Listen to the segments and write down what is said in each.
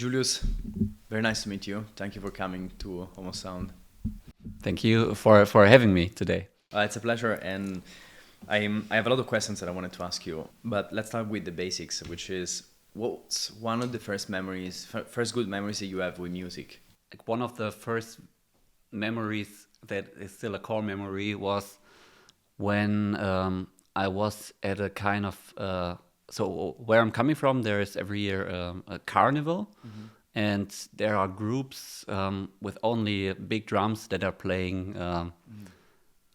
Julius, very nice to meet you. Thank you for coming to Homo Sound. Thank you for having me today. It's a pleasure, and I have a lot of questions that I wanted to ask you. But let's start with the basics, which is what's one of the first memories, first good memories that you have with music? Like one of the first memories that is still a core memory was when I was at a kind of so where I'm coming from. There is every year a carnival, and there are groups with only big drums that are playing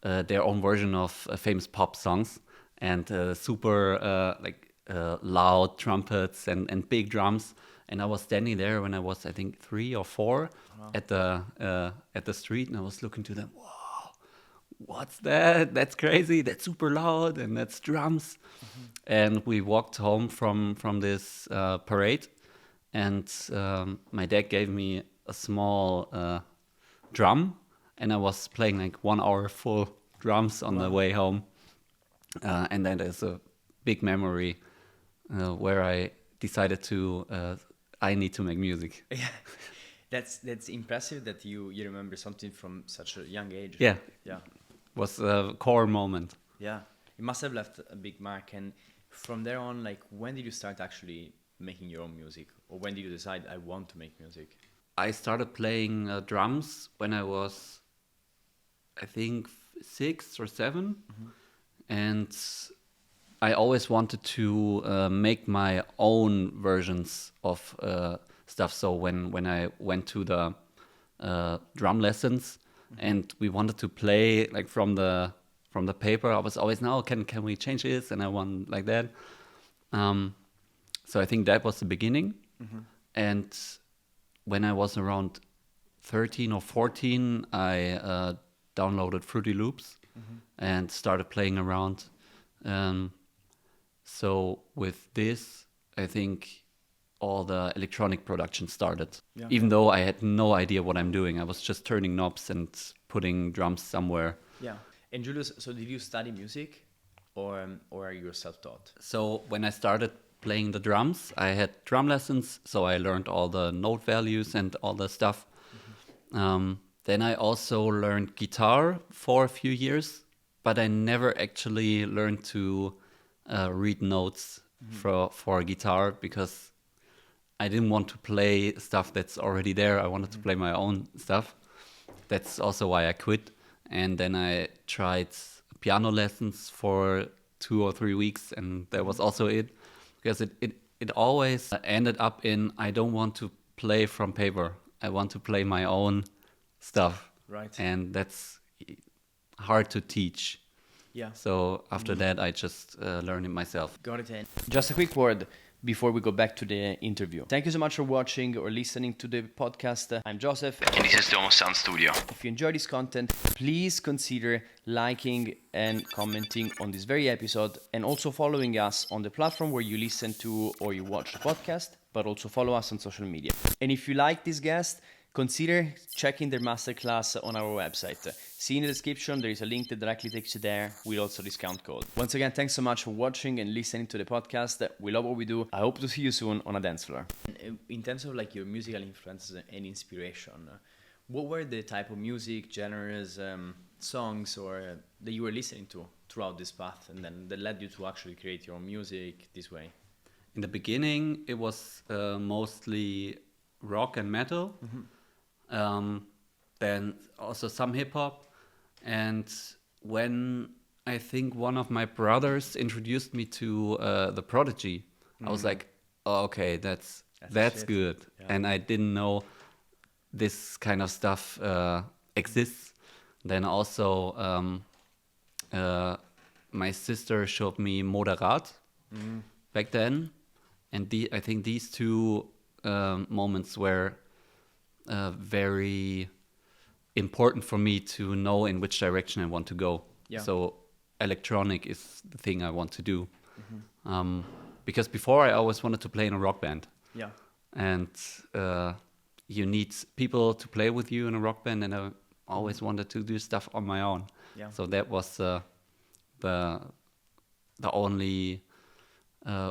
their own version of famous pop songs and super loud trumpets and big drums. And I was standing there when I was, I think, 3 or 4 at the street, and I was looking to them. Wow, what's that? That's crazy. That's super loud, and that's drums. And we walked home from this parade, and my dad gave me a small drum, and I was playing like 1 hour full drums on the way home. And that is a big memory where I decided I need to make music. Yeah, that's impressive that you remember something from such a young age. Yeah, Yeah, was a core moment. yeah. It must have left a big mark. And from there on, like, when did you start actually making your own music, or when did you decide I want to make music? I started playing drums when I was, I think, 6 or 7, and I always wanted to make my own versions of stuff. So when I went to the drum lessons and we wanted to play like from the paper, I was always, no, can we change this? And I want like that. So I think that was the beginning. And when I was around 13 or 14, I downloaded Fruity Loops and started playing around. So with this, I think all the electronic production started. Yeah. Even though I had no idea what I'm doing, I was just turning knobs and putting drums somewhere. Yeah. And Julius, so did you study music, or are you self-taught? So when I started playing the drums, I had drum lessons, so I learned all the note values and all the stuff. Then I also learned guitar for a few years, but I never actually learned to read notes for guitar because I didn't want to play stuff that's already there. I wanted to play my own stuff. That's also why I quit. And then I tried piano lessons for 2 or 3 weeks, and that was also it. Because it always ended up in, I don't want to play from paper. I want to play my own stuff. Right. And that's hard to teach. Yeah. So after that, I just learned it myself. Got it. And just a quick word before we go back to the interview. Thank you so much for watching or listening to the podcast. I'm Joseph, and this is the Homo Sound Studio. If you enjoy this content, please consider liking and commenting on this very episode, and also following us on the platform where you listen to or you watch the podcast, but also follow us on social media. And if you like this guest, consider checking their masterclass on our website. See in the description, there is a link that directly takes you there with also discount code. Once again, thanks so much for watching and listening to the podcast. We love what we do. I hope to see you soon on a dance floor. In terms of like your musical influences and inspiration, what were the type of music, genres, songs, or that you were listening to throughout this path, and then that led you to actually create your own music this way? In the beginning, it was mostly rock and metal. Then also some hip hop. And when I think one of my brothers introduced me to The Prodigy, I was like, oh, okay, that's good. Yeah. And I didn't know this kind of stuff exists. Then also my sister showed me Moderat back then. And I think these two moments were very important for me to know in which direction I want to go. Yeah. So electronic is the thing I want to do. Because before I always wanted to play in a rock band. Yeah. And you need people to play with you in a rock band, and I always wanted to do stuff on my own. Yeah. So that was the only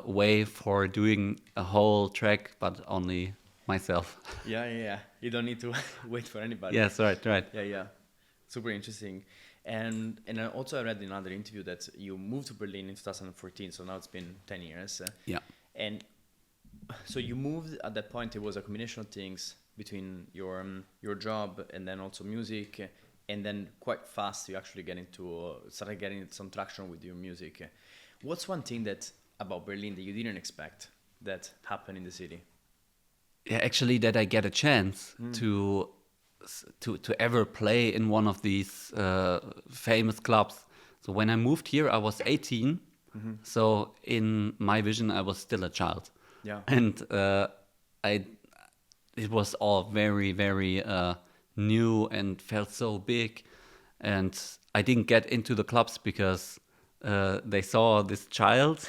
way for doing a whole track, but only myself. Yeah. You don't need to wait for anybody. Yes, right. Yeah. Super interesting. And I read in another interview that you moved to Berlin in 2014, so now it's been 10 years. Yeah. And so you moved at that point. It was a combination of things between your job and then also music, and then quite fast you actually started getting some traction with your music. What's one thing about Berlin that you didn't expect that happened in the city? Yeah, actually, that I get a chance to ever play in one of these famous clubs. So when I moved here, I was 18. So in my vision, I was still a child. Yeah. And it was all very, very new and felt so big. And I didn't get into the clubs because they saw this child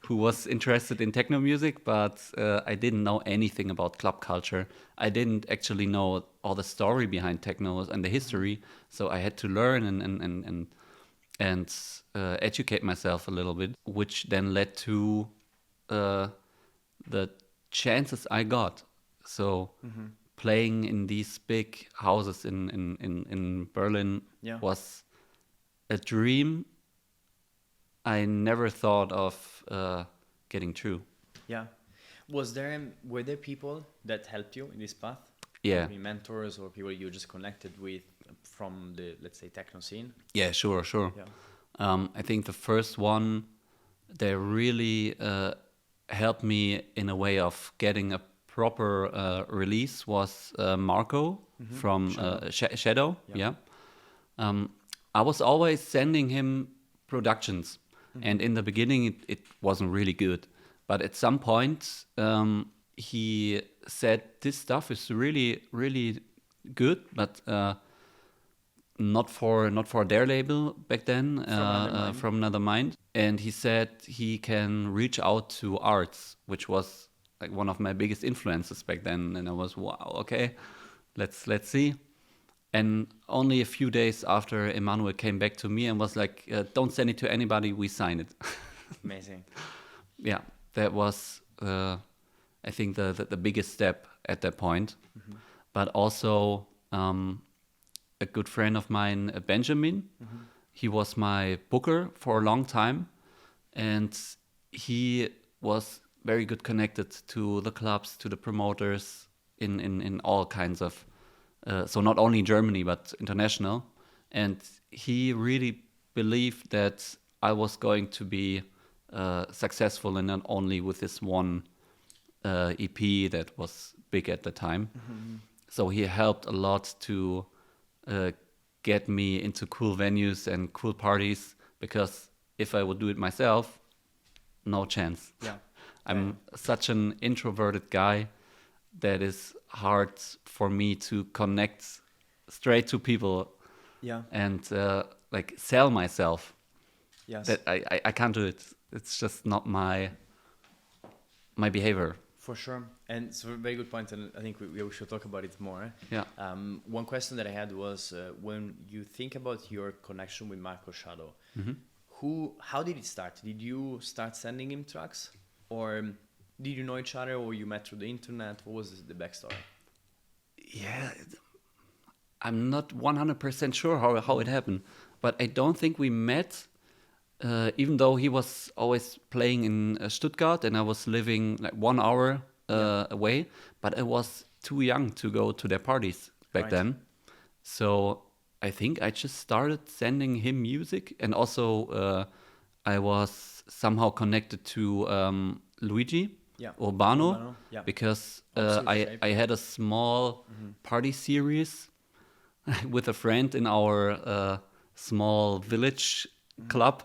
who was interested in techno music, but I didn't know anything about club culture. I didn't actually know all the story behind techno and the history, so I had to learn and educate myself a little bit, which then led to the chances I got. So playing in these big houses in Berlin was a dream I never thought of getting true. Yeah. Were there people that helped you in this path? Yeah. Maybe mentors or people you just connected with from the, let's say, techno scene? Yeah, sure. Yeah. I think the first one that really helped me in a way of getting a proper release was Marco from Shadow. Yeah. I was always sending him productions. And in the beginning, it wasn't really good. But at some point, he said, this stuff is really, really good, but not for their label back then, from Another Mind. And he said he can reach out to Arts, which was like one of my biggest influences back then. And I was, wow, okay, let's see. And only a few days after, Emmanuel came back to me and was like, don't send it to anybody, we sign it. Amazing. Yeah, that was, I think, the biggest step at that point. But also a good friend of mine, Benjamin, he was my booker for a long time. And he was very good connected to the clubs, to the promoters in all kinds of so not only Germany, but international. And he really believed that I was going to be successful and not only with this one EP that was big at the time. So he helped a lot to get me into cool venues and cool parties, because if I would do it myself, no chance. Yeah. I'm such an introverted guy that is hard for me to connect straight to people and like sell myself. Yes. That I can't do it. It's just not my behavior. For sure. And it's a very good point, and I think we should talk about it more. Yeah. One question that I had was, when you think about your connection with Marco Shadow, how did it start? Did you start sending him tracks, or did you know each other, or you met through the internet? What was the backstory? Yeah, I'm not 100% sure how it happened, but I don't think we met, even though he was always playing in Stuttgart and I was living like 1 hour away, but I was too young to go to their parties back then. So I think I just started sending him music, and also I was somehow connected to Luigi. Urbano, because I had a small party series with a friend in our small village club,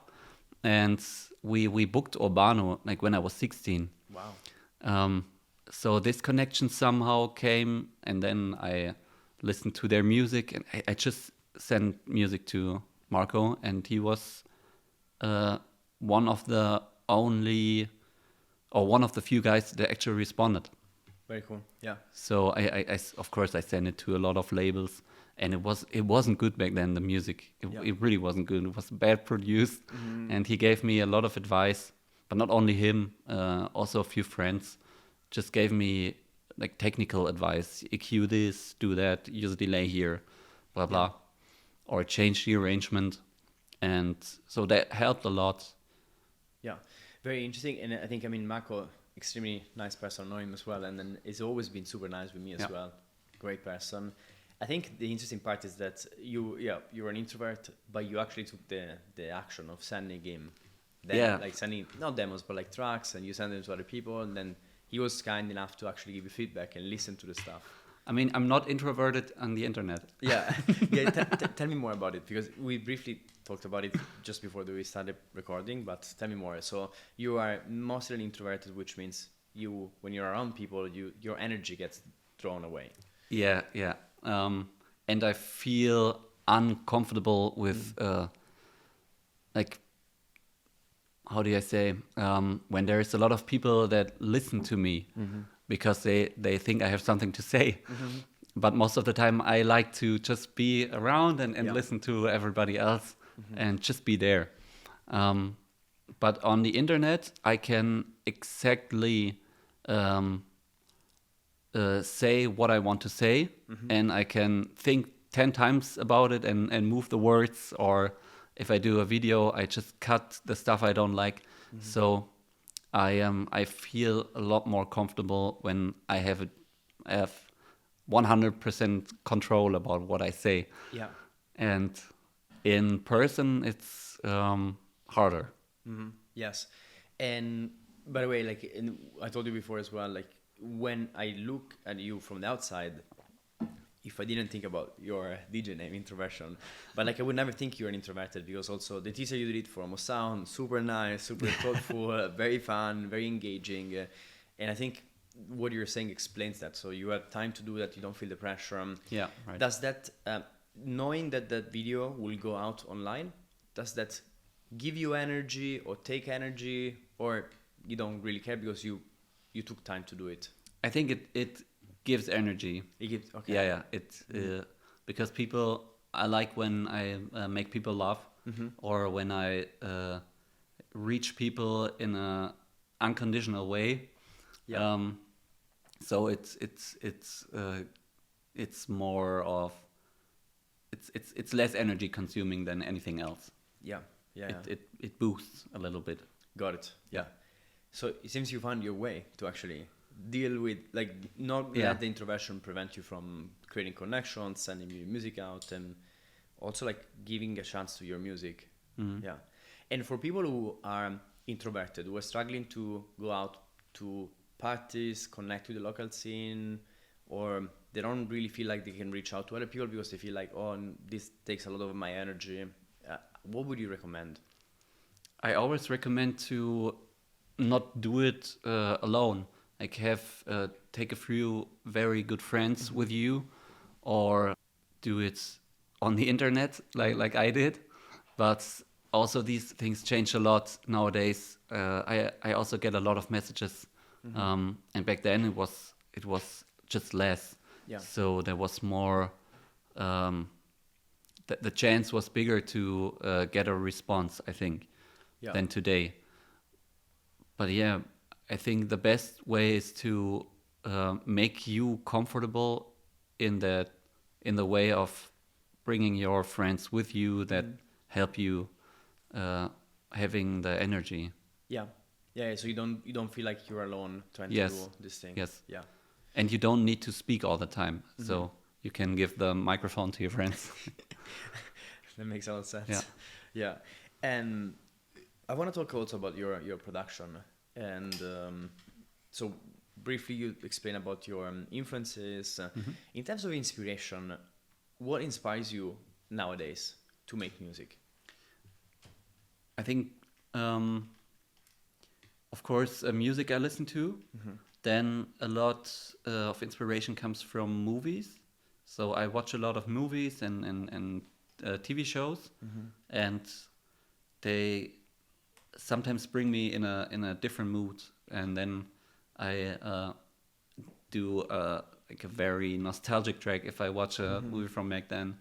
and we booked Urbano like when I was 16. Wow. So this connection somehow came, and then I listened to their music, and I just sent music to Marco, and he was one of the few guys that actually responded. Very cool. Yeah. So I of course I sent it to a lot of labels, and it wasn't good back then. The music, it really wasn't good. It was bad produced, and he gave me a lot of advice. But not only him, also a few friends just gave me like technical advice. EQ this, do that, use a delay here, blah blah, or change the arrangement, and so that helped a lot. Yeah, very interesting. And I think, I mean, Marco, extremely nice person, I know him as well, and then he's always been super nice with me as well. Great person. I think the interesting part is that you're an introvert, but you actually took the action of sending him, like sending not demos but like tracks, and you send them to other people, and then he was kind enough to actually give you feedback and listen to the stuff. I mean, I'm not introverted on the internet. Yeah, tell me more about it, because we briefly talked about it just before we started recording, but tell me more. So you are mostly introverted, which means when you're around people, your energy gets thrown away. Yeah. And I feel uncomfortable with, like, how do I say, when there's a lot of people that listen to me because they think I have something to say. But most of the time I like to just be around and listen to everybody else and just be there. But on the internet, I can exactly say what I want to say, and I can think 10 times about it and move the words, or if I do a video, I just cut the stuff I don't like. So I feel a lot more comfortable when I have 100% control about what I say. Yeah. And in person, it's harder. Yes. And by the way, like I told you before as well, like when I look at you from the outside, if I didn't think about your DJ name, Introversion, but like I would never think you're an introverted, because also the teaser you did for HoS sound super nice, super thoughtful, very fun, very engaging, and I think what you're saying explains that. So you have time to do that, you don't feel the pressure. Yeah, right. Does that knowing that that video will go out online, does that give you energy or take energy, or you don't really care because you took time to do it? I think it gives energy. It gives, okay. Yeah. Because I like when I make people laugh, or when I reach people in a unconditional way. Yeah. So it's more of it's less energy consuming than anything else. Yeah. It boosts a little bit. Got it. Yeah. So it seems you found your way to actually deal with, like, not let the introversion prevent you from creating connections, sending your music out, and also like giving a chance to your music. Yeah. And for people who are introverted, who are struggling to go out to parties, connect with the local scene, or they don't really feel like they can reach out to other people because they feel like, oh, this takes a lot of my energy, what would you recommend? I always recommend to not do it alone. Like take a few very good friends with you, or do it on the internet like I did. But also these things change a lot nowadays. I also get a lot of messages, and back then it was just less. Yeah. So there was more. The chance was bigger to get a response, I think, than today. But yeah, I think the best way is to make you comfortable in the way of bringing your friends with you that help you having the energy. Yeah. So you don't feel like you're alone trying to do this thing. Yes. Yeah. And you don't need to speak all the time, so you can give the microphone to your friends. That makes a lot of sense. Yeah. Yeah. And I want to talk also about your production. And so briefly you explain about your influences. In terms of inspiration, what inspires you nowadays to make music? I think, of course, music I listen to. Then a lot of inspiration comes from movies. So I watch a lot of movies and TV shows, and they sometimes bring me in a different mood. And then I do like a very nostalgic track if I watch a movie from back then.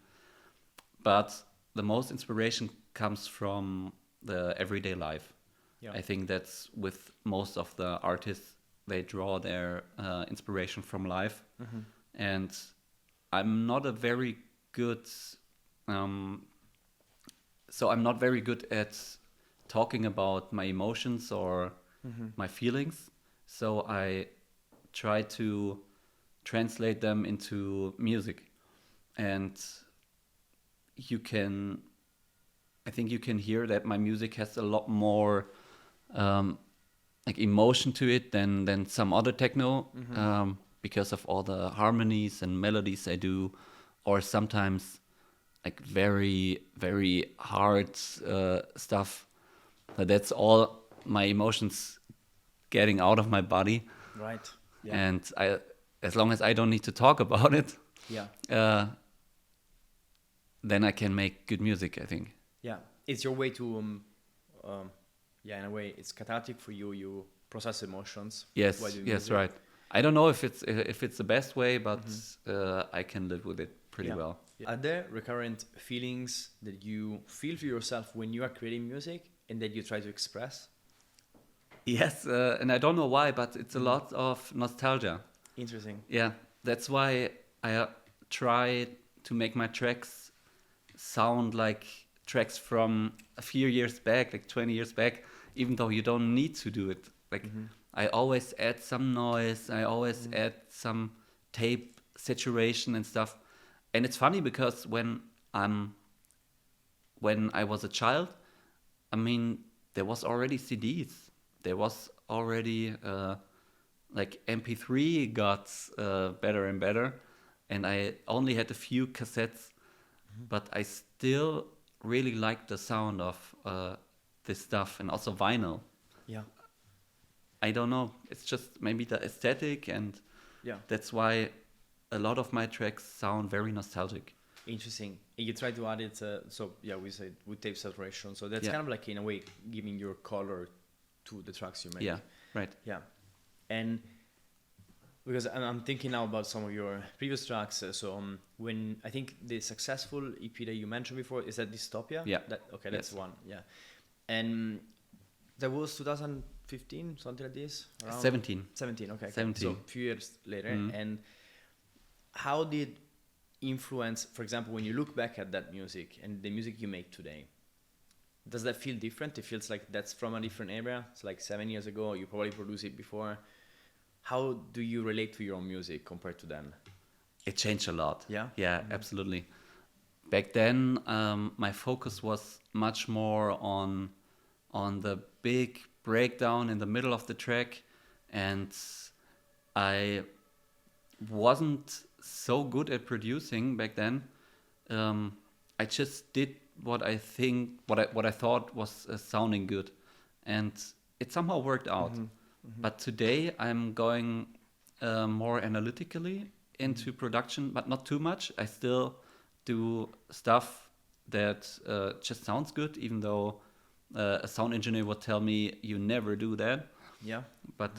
But the most inspiration comes from the everyday life. Yeah. I think that's with most of the artists they draw their inspiration from life. And I'm not a very good so I'm not very good at talking about my emotions or my feelings. So I try to translate them into music. And I think you can hear that my music has a lot more like emotion to it than some other techno, because of all the harmonies and melodies I do, or sometimes like very, very hard stuff. But that's all my emotions getting out of my body. Right. Yeah. And as long as I don't need to talk about it, Yeah. then I can make good music, I think. Yeah. It's your way to, in a way, it's cathartic for you. You process emotions. Yes. while doing Yes. music. Right. I don't know if it's the best way, but I can live with it pretty Yeah. well. Are there recurrent feelings that you feel for yourself when you are creating music and that you try to express? Yes, and I don't know why, but it's a lot of nostalgia. Interesting. Yeah, that's why I try to make my tracks sound like tracks from a few years back, like 20 years back, even though you don't need to do it. Like I always add some noise, I always add some tape saturation and stuff. And it's funny because when I was a child, I mean, there was already CDs. There was already like MP3 got better and better, and I only had a few cassettes, but I still really liked the sound of this stuff, and also vinyl. Yeah. I don't know. It's just maybe the aesthetic, and Yeah. that's why a lot of my tracks sound very nostalgic. Interesting. And you try to add it, we said with tape saturation. So that's Yeah. kind of like, in a way, giving your color to the tracks you make. Yeah, right. Yeah. And because I'm thinking now about some of your previous tracks. When I think the successful EP that you mentioned before, is that Dystopia? Yeah. That's Yes. one. Yeah. And that was 2015, something like this? Around 17. 17, okay. 17. So a few years later. And how did influence, for example, when you look back at that music and the music you make today, does that feel different? It feels like that's from a different era. It's like 7 years ago. You probably produced it before. How do you relate to your own music compared to then? It changed a lot. Yeah? Yeah, absolutely. Back then, my focus was much more on the big breakdown in the middle of the track, and I wasn't so good at producing back then. I just did what I thought was sounding good, and it somehow worked out. But today I'm going more analytically into production, but not too much. I still do stuff that just sounds good, even though a sound engineer would tell me you never do that. Yeah. But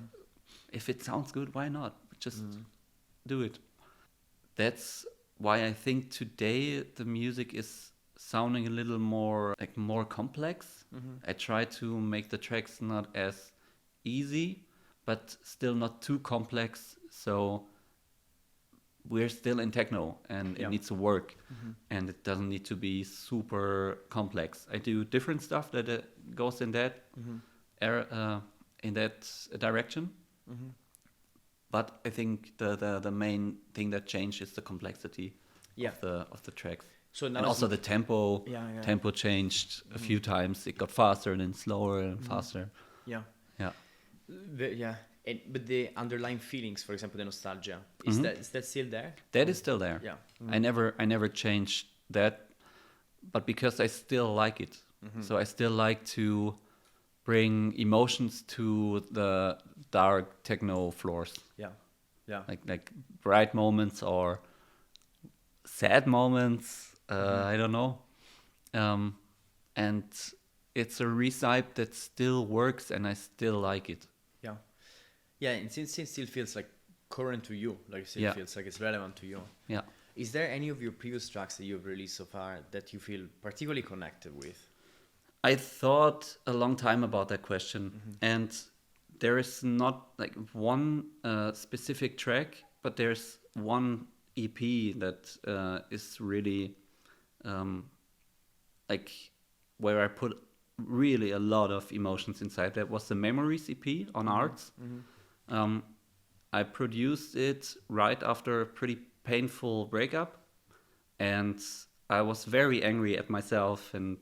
if it sounds good, why not? Just do it. That's why I think today the music is sounding a little more complex. I try to make the tracks not as easy, but still not too complex. So we're still in techno, and it needs to work, and it doesn't need to be super complex. I do different stuff that goes in that direction. But I think the main thing that changed is the complexity of the tracks. So now and also the tempo. Yeah. Tempo changed a few times. It got faster and then slower and faster. Yeah. Yeah. But the underlying feelings, for example, the nostalgia, is that still there? That is still there. Yeah. I never changed that, but because I still like it. So I still like to bring emotions to the dark techno floors. Yeah. Yeah. Like bright moments or sad moments. I don't know. And it's a recipe that still works, and I still like it. Yeah. Yeah, and since it still feels like current to you, like it still feels like it's relevant to you. Yeah. Is there any of your previous tracks that you've released so far that you feel particularly connected with? I thought a long time about that question, and there is not like one specific track, but there's one EP that is really like where I put really a lot of emotions inside. That was the Memories EP on Arts. I produced it right after a pretty painful breakup, and I was very angry at myself, and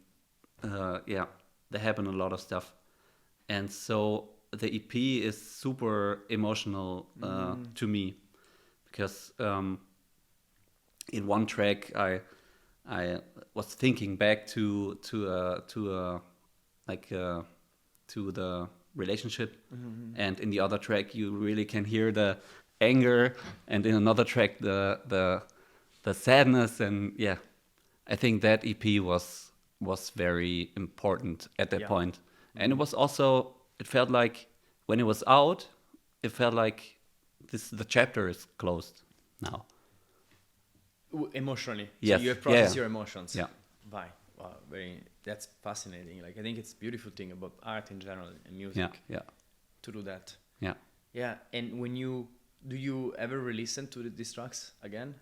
yeah, there happened a lot of stuff, and so the EP is super emotional to me, because in one track I was thinking back to the relationship, and in the other track you really can hear the anger, and in another track the sadness, and yeah, I think that EP was very important at that point. And it was also, it felt like when it was out, it felt like the chapter is closed now. Emotionally. Yes. So you have processed your emotions. Yeah. Why? Wow, that's fascinating. Like, I think it's a beautiful thing about art in general and music. Yeah. To do that. Yeah. Yeah. And do you ever re-listen to these tracks again?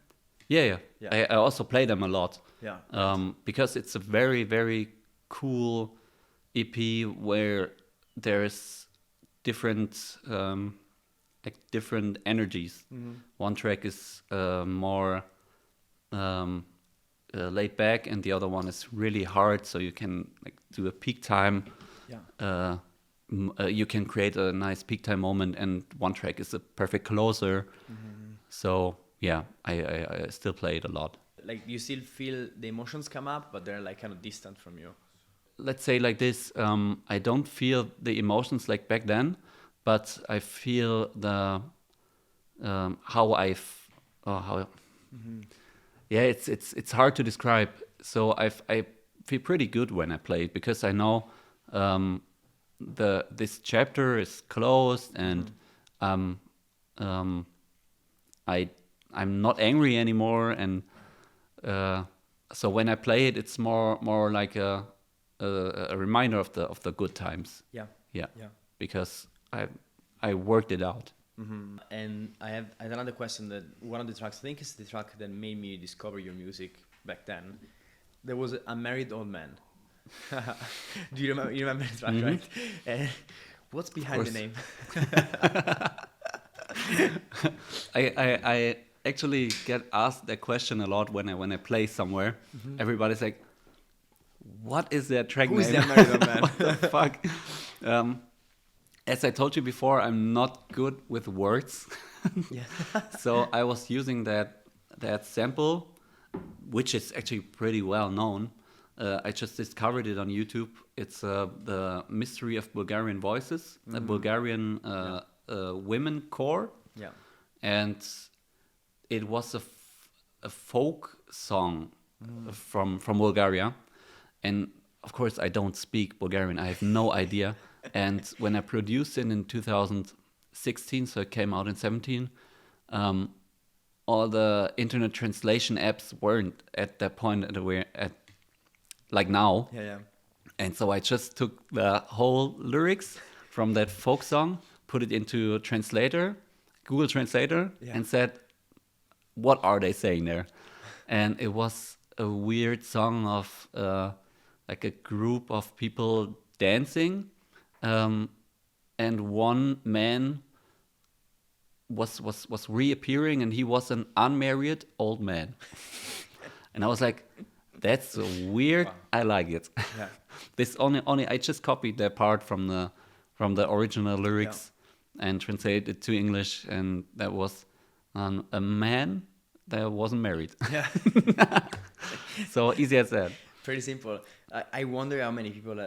Yeah. Yeah. I also play them a lot. Yeah. Because it's a very, very cool EP where there's different different energies. One track is more laid back, and the other one is really hard, so you can like do a peak time. You can create a nice peak time moment, and one track is a perfect closer. So yeah, I still play it a lot. Like, you still feel the emotions come up, but they're like kind of distant from you. Let's say like this, I don't feel the emotions like back then, but I feel the yeah, it's hard to describe. So I feel pretty good when I play it, because I know this chapter is closed, and I'm not angry anymore, and so when I play it, it's more like a reminder of the good times. Yeah. Because I worked it out. And I have another question. That one of the tracks, I think, is the track that made me discover your music back then. There was a married old man. Do you remember? You remember the track, right? And what's behind the name? I actually get asked that question a lot when I play somewhere. Everybody's like, "What is that track name? Who's that married old man? What the fuck?" As I told you before, I'm not good with words. So I was using that sample, which is actually pretty well known. I just discovered it on YouTube. It's the Mystery of Bulgarian Voices, a Bulgarian women core. Yeah. And it was a folk song from Bulgaria. And of course, I don't speak Bulgarian. I have no idea. And when I produced it in 2016, so it came out in 17, all the internet translation apps weren't at that point at like now. Yeah. And so I just took the whole lyrics from that folk song, put it into Google Translator, and said, what are they saying there? And it was a weird song of like a group of people dancing, and one man was reappearing, and he was an unmarried old man. And I was like, that's so weird. Wow. I like it. Yeah. This only I just copied that part from the original lyrics and translated it to English, and that was a man that wasn't married. Yeah. So easy as that. Pretty simple. I wonder how many people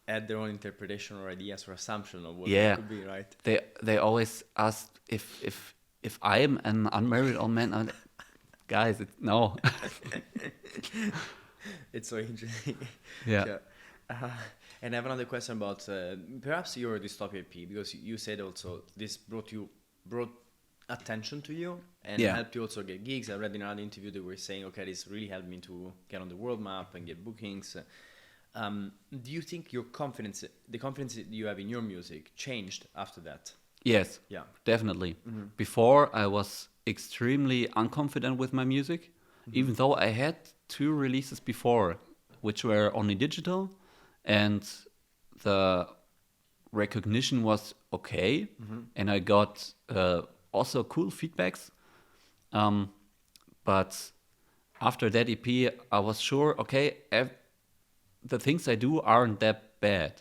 add their own interpretation or ideas or assumption of what it could be, right? They always ask if I am an unmarried old man. I'm like, guys, no. It's so interesting. Yeah. And I have another question about perhaps your dystopia EP, because you said also this brought attention to you and helped you also get gigs. I read in another interview they were saying, okay, this really helped me to get on the world map and get bookings. Do you think the confidence that you have in your music, changed after that? Yes, Yeah. definitely. Before, I was extremely unconfident with my music, even though I had 2 releases before, which were only digital, and the recognition was okay, and I got also cool feedbacks. But after that EP, I was sure, okay, the things I do aren't that bad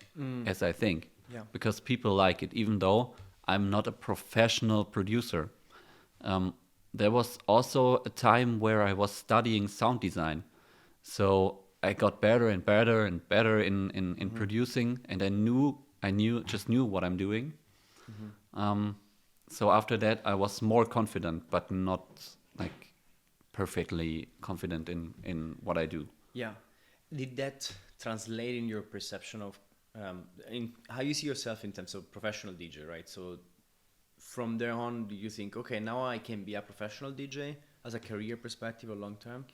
as I think, Yeah. because people like it, even though I'm not a professional producer. There was also a time where I was studying sound design, so I got better and better and better in producing, and just knew what I'm doing. So after that, I was more confident, but not like perfectly confident in what I do. Yeah. Did that translate in your perception of in how you see yourself in terms of professional DJ, right? So from there on, do you think, okay, now I can be a professional DJ as a career perspective or long term?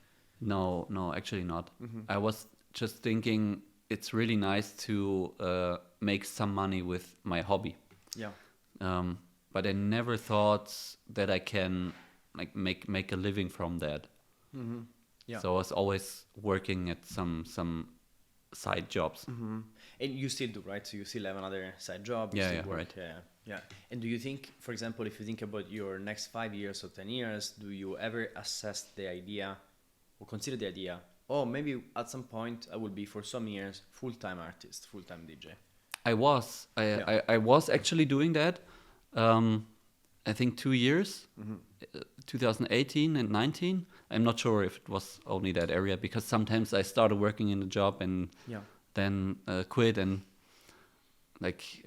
No, no, actually not. I was just thinking it's really nice to make some money with my hobby. Yeah. But I never thought that I can like make a living from that. Yeah. So I was always working at some side jobs. And you still do, right? So you still have another side job. You Yeah, still yeah, work. right. Yeah, yeah. And do you think, for example, if you think about your next 5 years or 10 years, do you ever assess the idea or consider the idea? Oh, maybe at some point I will be for some years full-time artist, full-time DJ. I was Yeah. I was actually doing that. I think 2 years, 2018 and 19. I'm not sure if it was only that area, because sometimes I started working in the job and Yeah. then quit, and like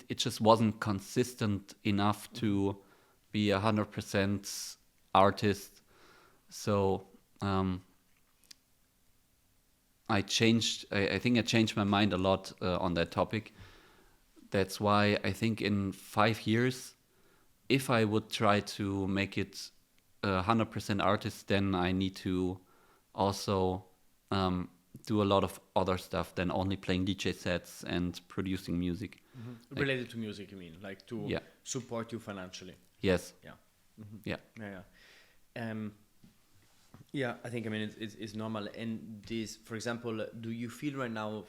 it just wasn't consistent enough to be 100% artist. So I think I changed my mind a lot on that topic. That's why I think in 5 years, if I would try to make it 100% artist, then I need to also do a lot of other stuff than only playing DJ sets and producing music. Like- Related to music, you mean? Like to Yeah. support you financially? Yes. Yeah. Yeah. Yeah, yeah. Yeah, I think, I mean, it's normal. And this, for example, do you feel right now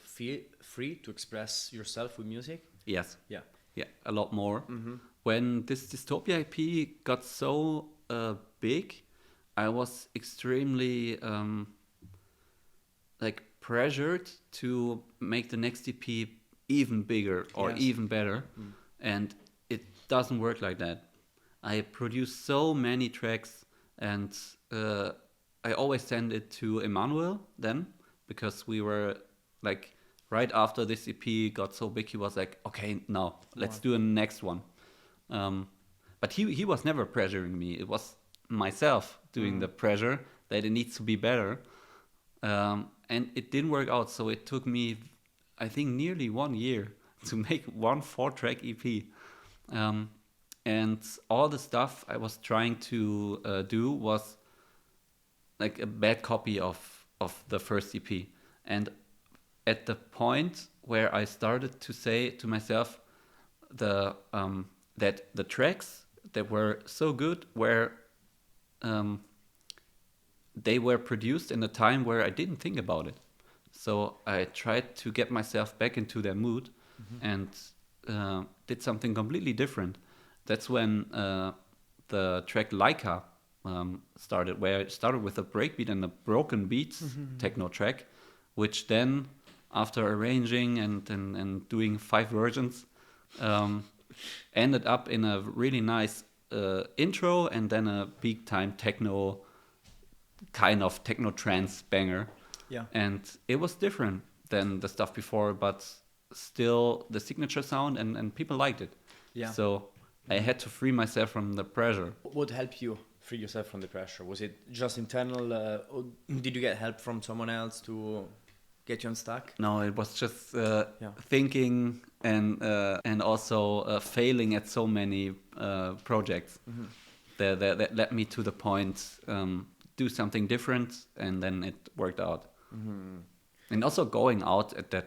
free to express yourself with music? Yes. Yeah. Yeah, a lot more. When this Dystopia IP got so big, I was extremely like pressured to make the next EP even bigger or Yes. even better, and it doesn't work like that. I produce so many tracks, and I always send it to Emmanuel then, because we were like right after this EP got so big, he was like, okay, now let's do a next one. But he was never pressuring me. It was myself doing the pressure that it needs to be better. And it didn't work out. So it took me, I think, nearly 1 year to make one 4-track EP. And all the stuff I was trying to do was like a bad copy of the first EP. And at the point where I started to say to myself that the tracks that were so good were they were produced in a time where I didn't think about it. So I tried to get myself back into their mood and did something completely different. That's when the track Laika started, where it started with a breakbeat and a broken beats techno track, which then, after arranging and doing 5 versions, ended up in a really nice intro and then a big time techno, kind of techno trance banger. Yeah. And it was different than the stuff before, but still the signature sound, and people liked it. Yeah. So I had to free myself from the pressure. What helped you free yourself from the pressure? Was it just internal, or did you get help from someone else to get you unstuck? No, it was just thinking and also failing at so many projects that led me to the point do something different, and then it worked out. And also going out at that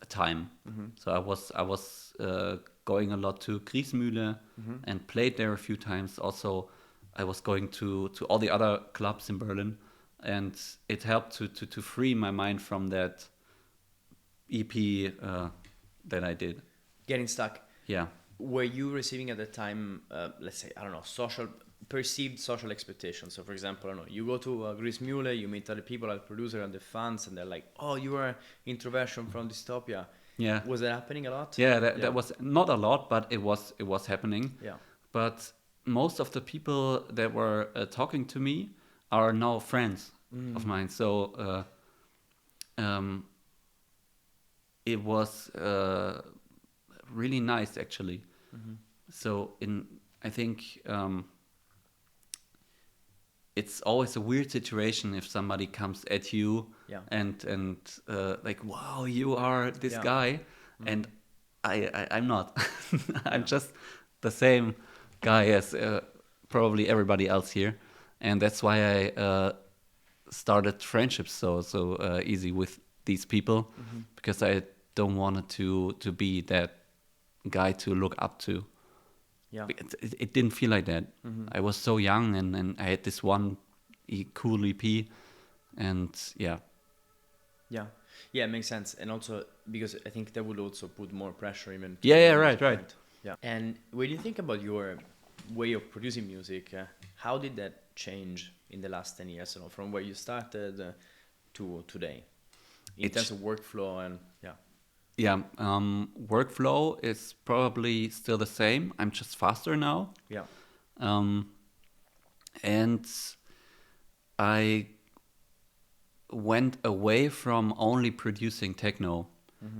time. So I was going a lot to Griesmühle and played there a few times. Also, I was going to all the other clubs in Berlin, and it helped to free my mind from that EP that I did. Getting stuck. Yeah. Were you receiving at the time, let's say, I don't know, perceived social expectations? So, for example, I don't know, you go to Griesmühle, you meet other people, other producer and the fans, and they're like, "Oh, you are introversion from Dystopia." Yeah. Was that happening a lot? Yeah, that was not a lot, but it was happening. Yeah. But most of the people that were talking to me are now friends of mine. So it was really nice, actually. So I think it's always a weird situation if somebody comes at you and like, wow, you are this guy, and I'm not. I'm just the same guy as probably everybody else here, and that's why I started friendships so easy with these people, because I don't want to be that guy to look up to. Yeah. It didn't feel like that. I was so young, and I had this one cool EP, and yeah. Yeah, it makes sense, and also because I think that would also put more pressure even. Right. Yeah. And when you think about your way of producing music, how did that change in the last 10 years? From where you started to today, in terms of workflow and Yeah, workflow is probably still the same. I'm just faster now. Yeah. And I went away from only producing techno.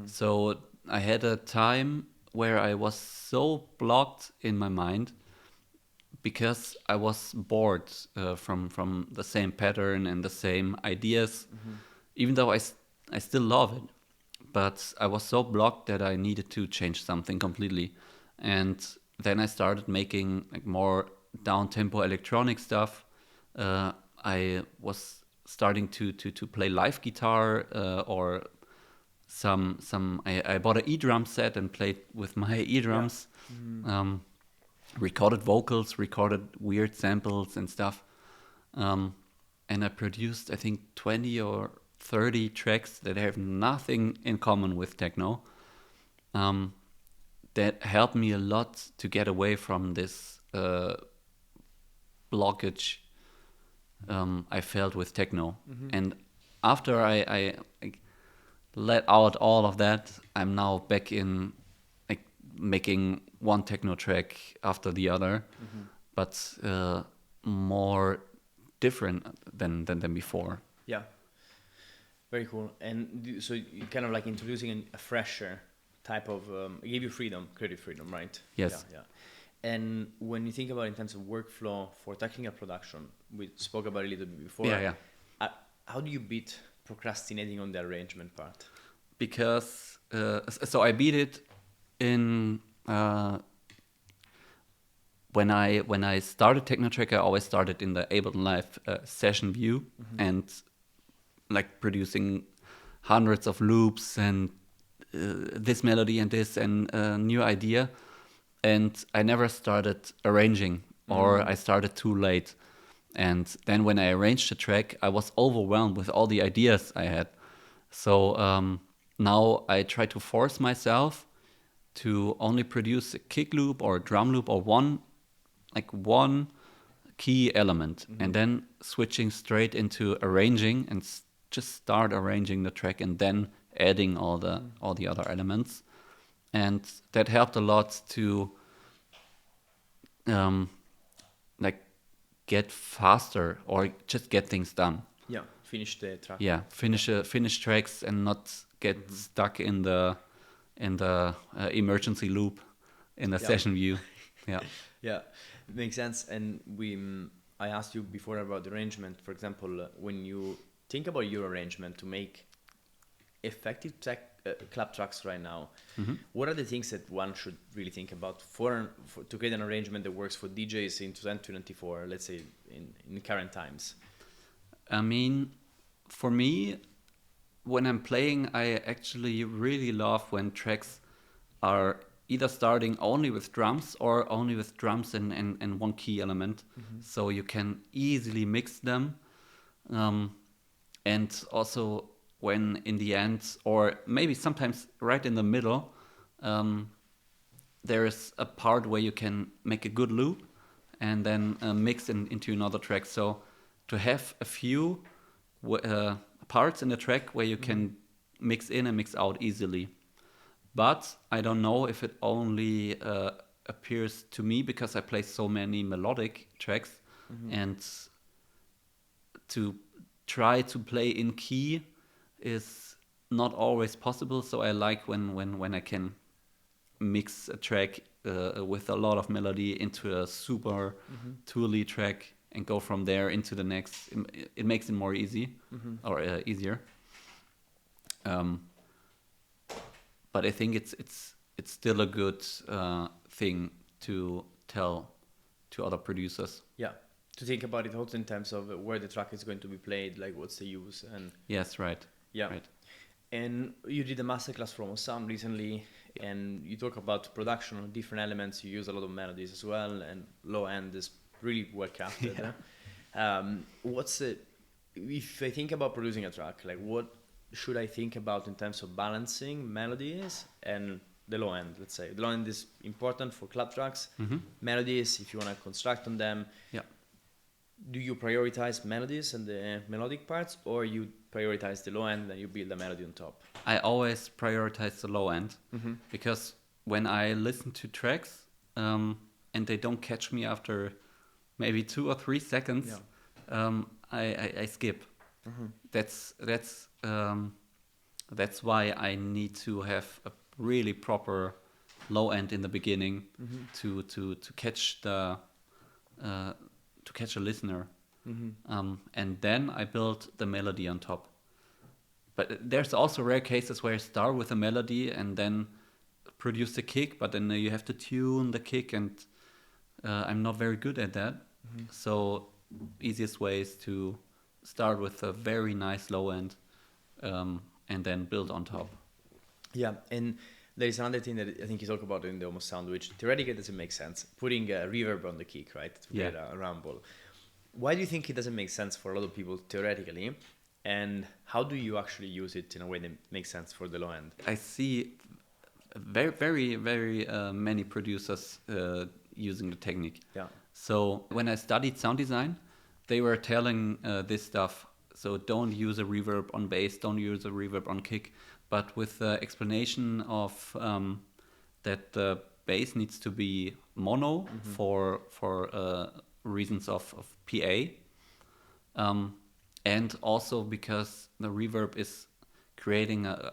So I had a time where I was so blocked in my mind because I was bored from the same pattern and the same ideas, even though I still love it. But I was so blocked that I needed to change something completely. And then I started making like more down-tempo electronic stuff. I was starting to play live guitar or I bought an e-drum set and played with my e-drums. Recorded vocals, recorded weird samples and stuff. And I produced, I think, 20 or 30 tracks that have nothing in common with techno, that helped me a lot to get away from this blockage I felt with techno. And after I let out all of that, I'm now back in like making one techno track after the other, but more different than before. Yeah. Very cool. And so you kind of like introducing a fresher type of, it gave you freedom, creative freedom, right? Yes. Yeah. And when you think about in terms of workflow for technical production, we spoke about it a little bit before. Yeah. How do you beat procrastinating on the arrangement part? Because, so I beat it in, when I started Technotrack, I always started in the Ableton Live session view, and like producing hundreds of loops and this melody and this and a new idea. And I never started arranging, or I started too late. And then when I arranged the track, I was overwhelmed with all the ideas I had. So now I try to force myself to only produce a kick loop or a drum loop or one key element, and then switching straight into arranging and just start arranging the track and then adding all the other elements. And that helped a lot to like get faster or just get things done. Yeah, finish the track. Yeah, finish tracks and not get stuck in the emergency loop in the session view. Yeah. Yeah, makes sense. And I asked you before about the arrangement. For example, when you think about your arrangement to make effective club tracks right now. What are the things that one should really think about to create an arrangement that works for DJs in 2024, let's say in current times? I mean, for me, when I'm playing, I actually really love when tracks are either starting only with drums or only with drums and one key element. So you can easily mix them. And also when in the end, or maybe sometimes right in the middle, there is a part where you can make a good loop and then mix into another track. So to have a few parts in the track where you can mix in and mix out easily. But I don't know if it only appears to me because I play so many melodic tracks, and to try to play in key is not always possible. So I like when I can mix a track with a lot of melody into a super tooly track and go from there into the next. It makes it more easy or easier. But I think it's still a good thing to tell to other producers. Yeah, to think about it also in terms of where the track is going to be played, like what's the use and. Yes, right. Yeah. Right. And you did a masterclass from HoS Sound recently, and you talk about production on different elements. You use a lot of melodies as well, and low end is really well crafted. If I think about producing a track, like what should I think about in terms of balancing melodies and the low end? Let's say the low end is important for club tracks. Melodies, if you want to construct on them. Yeah. Do you prioritize melodies and the melodic parts, or you prioritize the low end and you build a melody on top? I always prioritize the low end because when I listen to tracks and they don't catch me after maybe 2 or 3 seconds, I skip. That's why I need to have a really proper low end in the beginning to catch the to catch a listener, and then I build the melody on top. But there's also rare cases where I start with a melody and then produce the kick, but then you have to tune the kick, and I'm not very good at that. So easiest way is to start with a very nice low end and then build on top. Yeah, and there is another thing that I think you talk about in the HoS Sound, which theoretically doesn't make sense. Putting a reverb on the kick, right, to get a rumble. Why do you think it doesn't make sense for a lot of people theoretically? And how do you actually use it in a way that makes sense for the low end? I see very, very, very many producers using the technique. Yeah. So when I studied sound design, they were telling this stuff. So don't use a reverb on bass, don't use a reverb on kick. But with the explanation of that the bass needs to be mono for reasons of PA, and also because the reverb is creating a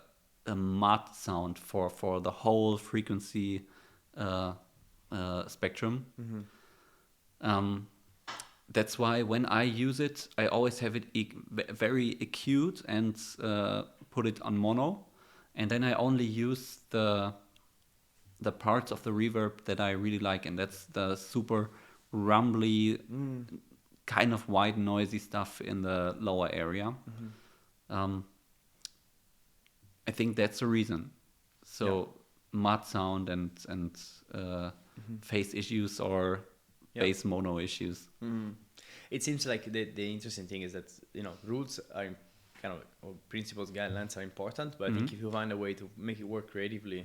mud sound for the whole frequency spectrum. That's why when I use it, I always have it very acute and put it on mono, and then I only use the parts of the reverb that I really like, and that's the super rumbly, kind of white noisy stuff in the lower area. I think that's the reason. So mud sound and phase issues or bass mono issues. It seems like the interesting thing is that rules are kind of, or principles, guidelines are important, but I think if you find a way to make it work creatively,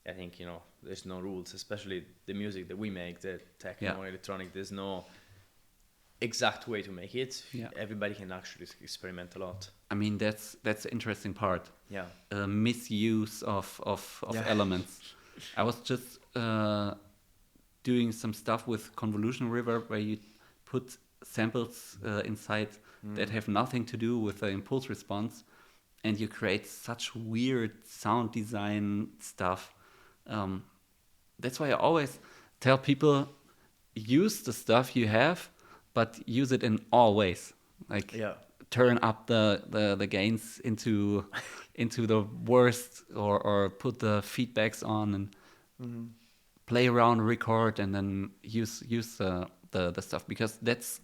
I think there's no rules, especially the music that we make, the techno electronic. There's no exact way to make it. Everybody can actually experiment a lot. I mean, that's the interesting part. Misuse of elements. I was just doing some stuff with convolution reverb where you put samples inside that have nothing to do with the impulse response, and you create such weird sound design stuff. That's why I always tell people, use the stuff you have, but use it in all ways. Like turn up the gains into the worst, or put the feedbacks on and play around, record, and then use the stuff, because that's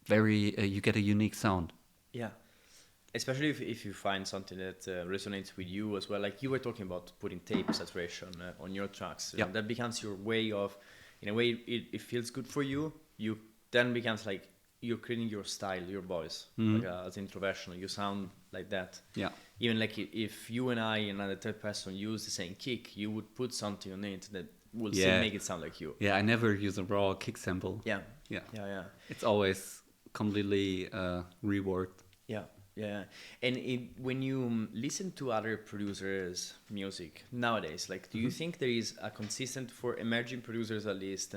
very you get a unique sound. Yeah. Especially if you find something that resonates with you as well. Like you were talking about putting tape saturation on your tracks. You know, that becomes your way of, in a way, it feels good for you. You then becomes like you're creating your style, your voice. Like as introversion, you sound like that. Yeah. Even like if you and I and another third person use the same kick, you would put something on it that will still make it sound like you. Yeah, I never use a raw kick sample. Yeah. Yeah. Yeah. It's always completely reworked. Yeah. Yeah, and when you listen to other producers' music nowadays, like, do you think there is a consistent, for emerging producers at least,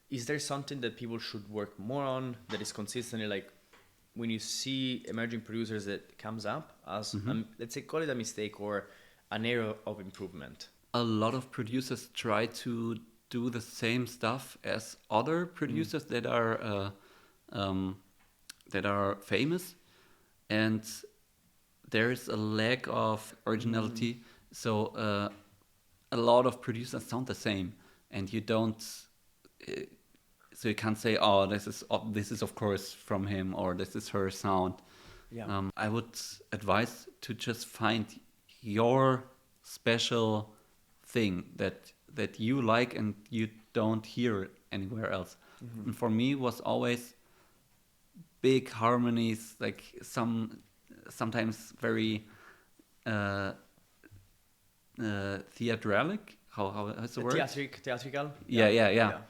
is there something that people should work more on that is consistently, like, when you see emerging producers that comes up as, let's say, call it a mistake or an area of improvement? A lot of producers try to do the same stuff as other producers that are famous. And there is a lack of originality, so a lot of producers sound the same, and you don't. So you can't say, "Oh, this is of course from him," or "This is her sound." Yeah. I would advise to just find your special thing that you like and you don't hear anywhere else. And for me, was always big harmonies, like sometimes very theatralic. How's the word? Theatrical. Yeah.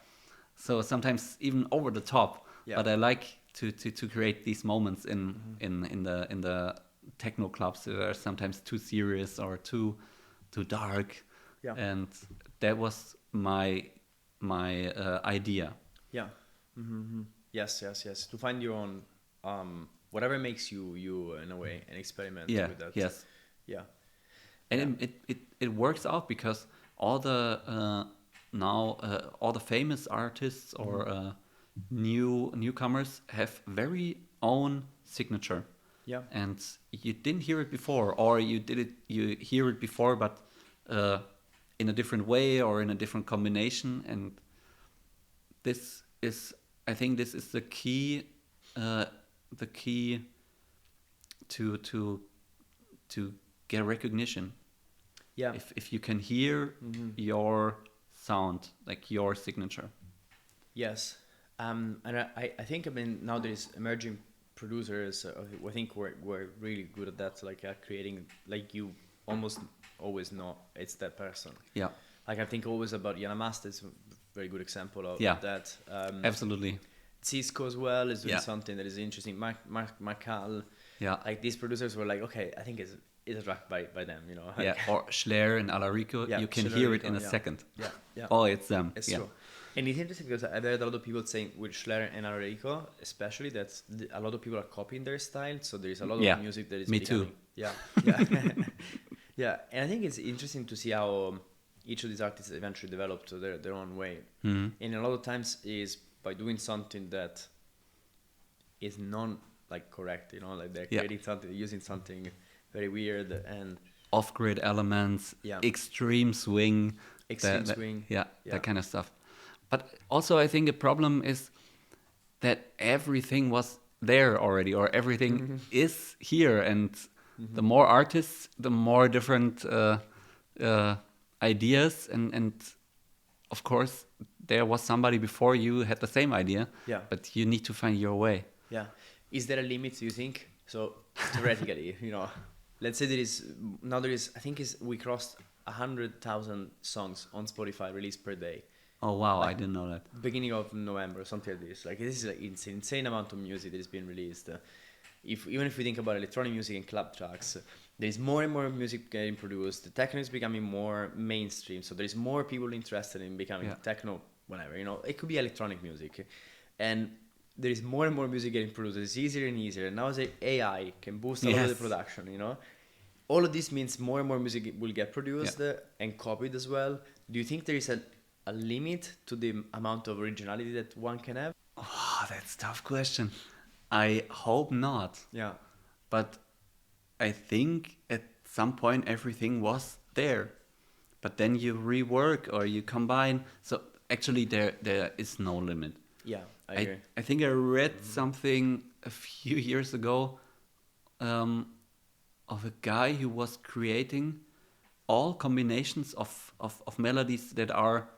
So sometimes even over the top. Yeah. But I like to create these moments in the techno clubs that are sometimes too serious or too dark. Yeah. And that was my idea. Yeah. Yes. To find your own, whatever makes you in a way, and experiment with that. Yes. Yeah. And it works out, because all the all the famous artists or newcomers have very own signature. Yeah. And you didn't hear it before, or you hear it before, but in a different way or in a different combination. And I think this is the key to get recognition. Yeah. If you can hear your sound, like your signature. Yes. And I think, I mean, now there's emerging producers, I think we're really good at that, like creating, like you almost always know it's that person. Yeah. Like I think always about Yana Master is a very good example of that. Absolutely. Cisco as well is doing something that is interesting. Marcal. Yeah. Like these producers were like, okay, I think it's a track by them, you know. Yeah. Or Schler and Alarico, you can hear it in a second. Yeah. Oh, it's them. It's true. And it's interesting because I've heard a lot of people saying with Schler and Alarico, especially, that a lot of people are copying their style. So there is a lot of music that is becoming. Too. Yeah. Yeah. And I think it's interesting to see how each of these artists eventually develop to their own way. And a lot of times is by doing something that is non like correct, you know, like they're creating something, using something very weird and off-grid elements, extreme swing, that kind of stuff. But also I think a problem is that everything was there already, or everything is here, and the more artists, the more different ideas, and of course there was somebody before you had the same idea, but you need to find your way. Yeah. Is there a limit, do you think? So theoretically, you know, let's say I think we crossed 100,000 songs on Spotify released per day. Oh wow, like, I didn't know that. Beginning of November, something like this. Like this is like insane amount of music that is being released. Even if we think about electronic music and club tracks, there is more and more music getting produced. The techno is becoming more mainstream, so there is more people interested in becoming techno, whatever. You know, it could be electronic music, and there is more and more music getting produced. It's easier and easier. And now the AI can boost a lot of the production. You know, all of this means more and more music will get produced and copied as well. Do you think there is a limit to the amount of originality that one can have? Oh, that's a tough question. I hope not. Yeah. But I think at some point everything was there. But then you rework or you combine. So actually there is no limit. Yeah, I agree. I think I read something a few years ago of a guy who was creating all combinations of melodies that are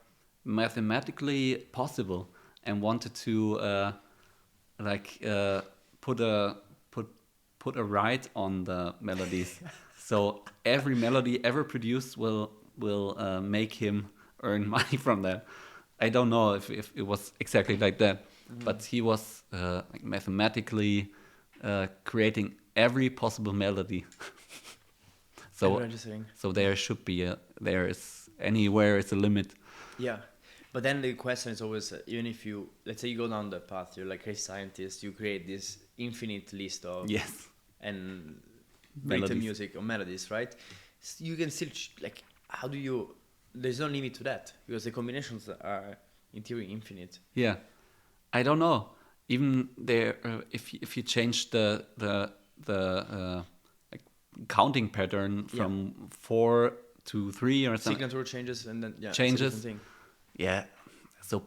mathematically possible and wanted to like put a put a right on the melodies. So every melody ever produced will make him earn money from that. I don't know if it was exactly like that, but he was like mathematically creating every possible melody. Very So interesting. so there should be there is anywhere is a limit. Yeah. But then the question is always, even if you, let's say you go down the path, you're like a scientist, you create this infinite list of Yes. and written Melodies. music or melodies, right? You can still like, how do you? There's no limit to that because the combinations are in theory infinite. Yeah, I don't know. Even there, if you change the like counting pattern from 4 to 3 or something, Signature changes and then yeah, changes. It's a different thing. Yeah, so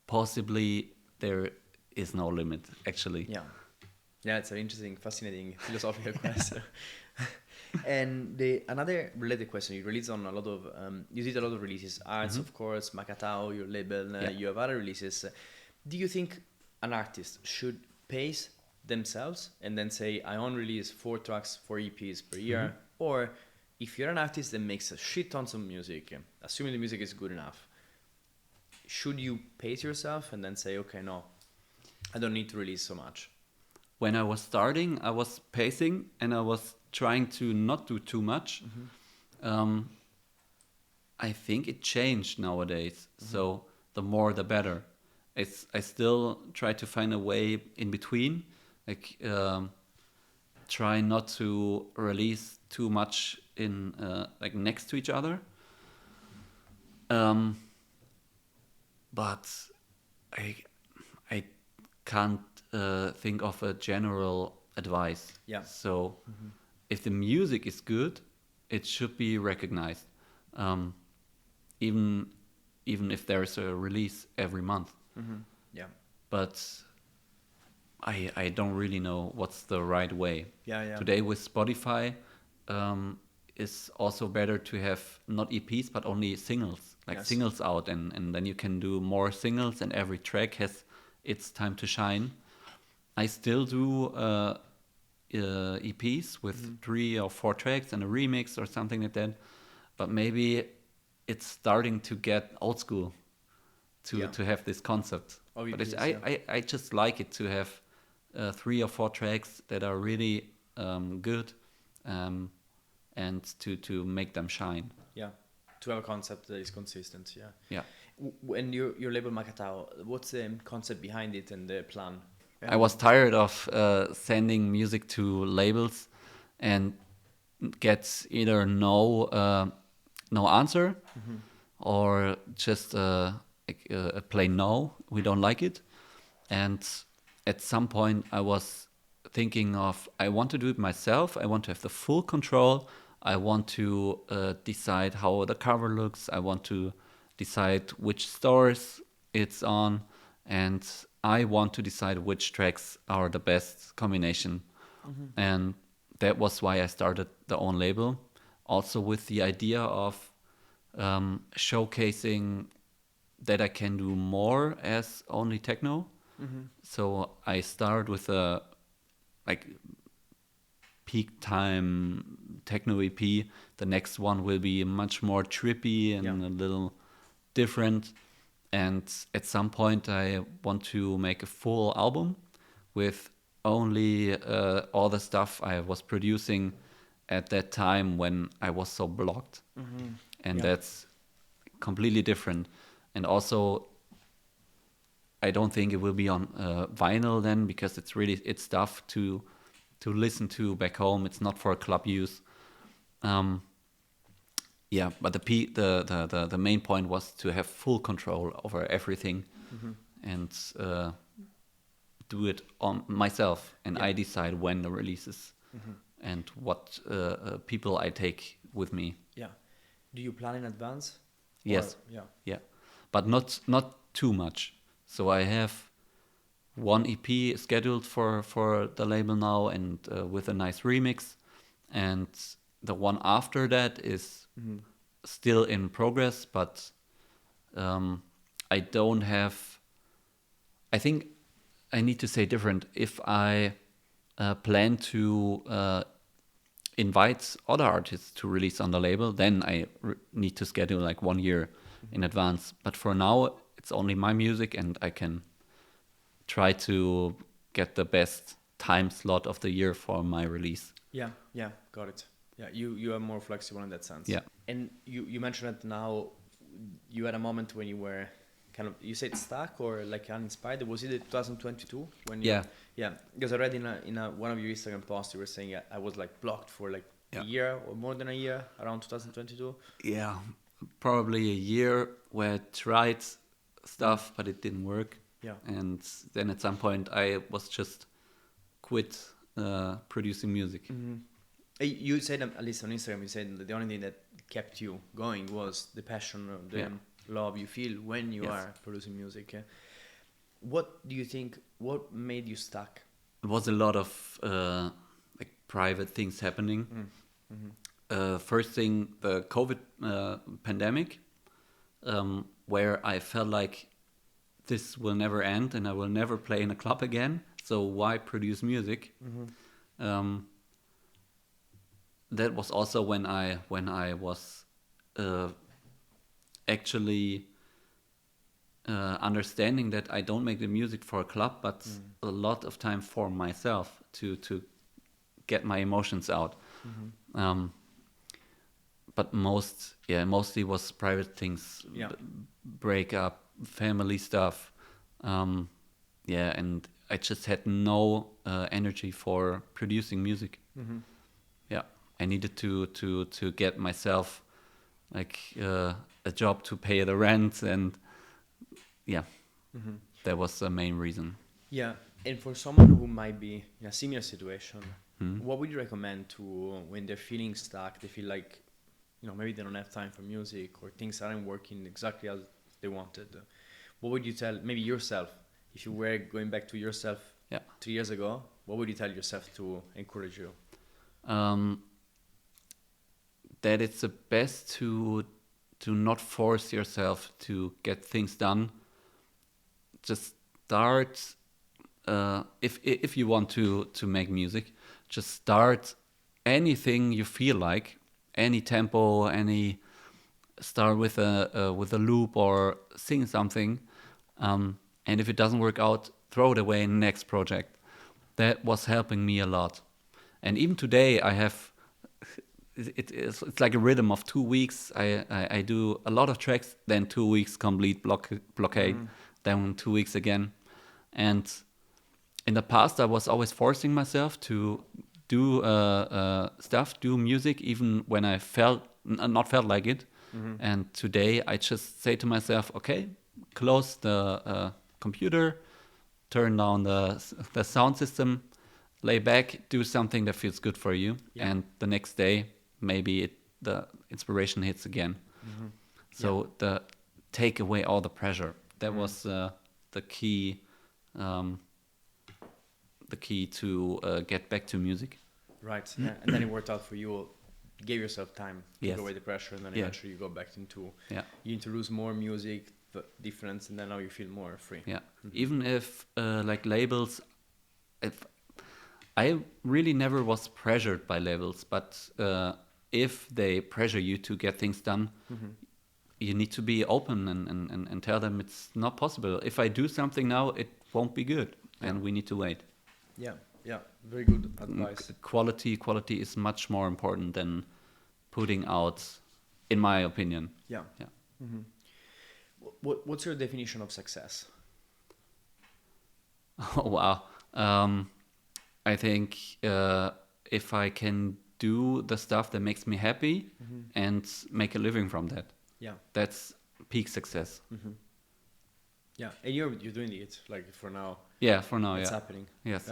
possibly there is no limit actually. Yeah, yeah, it's an interesting, fascinating philosophical question. And the another related question, you released on a lot of you did a lot of releases, arts of course, Macatao, your label, Yeah. you have other releases. Do you think an artist should pace themselves and then say I only release 4 tracks, 4 EPs per year, or if you're an artist that makes a shit tons of music, assuming the music is good enough, should you pace yourself and then say okay, no, I don't need to release so much? When I was starting, I was pacing and I was trying to not do too much. I think it changed nowadays. So the more, the better. I still try to find a way in between, like try not to release too much in like next to each other. But I can't think of a general advice. Yeah. So if the music is good, it should be recognized, even if there's a release every month. Yeah. But I don't really know what's the right way. Yeah. Today with Spotify, it's also better to have not EPs but only singles, like Yes. singles out, and then you can do more singles, and every track has its time to shine. I still do EPs with 3 or 4 tracks and a remix or something like that, but maybe it's starting to get old school to have this concept. Of But it's, EPs, I just like it to have 3 or 4 tracks that are really good, and to make them shine. Yeah. To have a concept that is consistent. Yeah. Yeah. When your label Macatao, what's the concept behind it and the plan? I was tired of sending music to labels and get either no answer or just like a plain no, we don't like it. And at some point I was thinking of, I want to do it myself, I want to have the full control, I want to decide how the cover looks, I want to decide which stores it's on, and I want to decide which tracks are the best combination. And that was why I started the own label, also with the idea of showcasing that I can do more as only techno. So I start with a like peak time techno EP. The next one will be much more trippy and a little different. And at some point I want to make a full album with only all the stuff I was producing at that time when I was so blocked. And that's completely different. And also, I don't think it will be on vinyl then, because it's stuff to listen to back home. It's not for club use. Yeah, but the main point was to have full control over everything, and do it on myself, and Yeah. I decide when the release is and what people I take with me. Yeah. Do you plan in advance? Yes, Yeah. yeah, but not too much. So I have one EP scheduled for the label now, and with a nice remix, and the one after that is still in progress, but I don't have. I think I need to say different. If I plan to invite other artists to release on the label, then I need to schedule like 1 year in advance. But for now, it's only my music, and I can try to get the best time slot of the year for my release. Yeah, yeah, got it. Yeah, you are more flexible in that sense. Yeah. And you mentioned that now you had a moment when you were kind of, you said stuck or like uninspired. Was it 2022 when you? Yeah. Yeah, because I read in a one of your Instagram posts you were saying I was like blocked for like Yeah. a year or more than a year around 2022. Yeah, probably a year where I tried stuff, but it didn't work. Yeah. And then at some point I was just quit producing music. You said, at least on Instagram, you said that the only thing that kept you going was the passion, or the Yeah. love you feel when you Yes. are producing music. Yeah? What do you think? What made you stuck? It was a lot of like private things happening. First thing, the COVID pandemic, where I felt like this will never end and I will never play in a club again. So why produce music? That was also when I was actually understanding that I don't make the music for a club, but a lot of time for myself to get my emotions out. But mostly was private things, Yeah. breakup, family stuff. And I just had no energy for producing music. Yeah, I needed to get myself like a job to pay the rent, and yeah, that was the main reason. Yeah, and for someone who might be in a similar situation, what would you recommend to when they're feeling stuck? They feel like, maybe they don't have time for music or things aren't working exactly as they wanted. What would you tell maybe yourself if you were going back to yourself Yeah. 3 years ago? What would you tell yourself to encourage you? That it's the best to not force yourself to get things done. Just start. If you want to make music, just start anything you feel like, any tempo, start with a loop or sing something, and if it doesn't work out, throw it away in the next project. That was helping me a lot, and even today I have. It's like a rhythm of 2 weeks. I do a lot of tracks, then 2 weeks complete blockade, then 2 weeks again, and in the past I was always forcing myself to do stuff, do music, even when I not felt like it. And today I just say to myself, okay, close the computer, turn down the sound system, lay back, do something that feels good for you, Yeah. and the next day maybe the inspiration hits again. So take away all the pressure. That was the key. The key to get back to music. Right. Yeah. And then it worked out for you. Gave yourself time to Yes. go away the pressure, and then Yeah. eventually you go back into. Yeah. You introduce more music, the difference, and then now you feel more free. Yeah. Even if like labels, if I really never was pressured by labels, but if they pressure you to get things done, you need to be open and tell them it's not possible. If I do something now, it won't be good, and we need to wait. Yeah. Yeah. Very good advice. Quality is much more important than putting out, in my opinion. Yeah. Yeah. What's your definition of success? Oh, wow. I think if I can do the stuff that makes me happy and make a living from that, Yeah. that's peak success. Yeah, and you're doing it like for now. Yeah, for now, It's yeah. happening. Yes.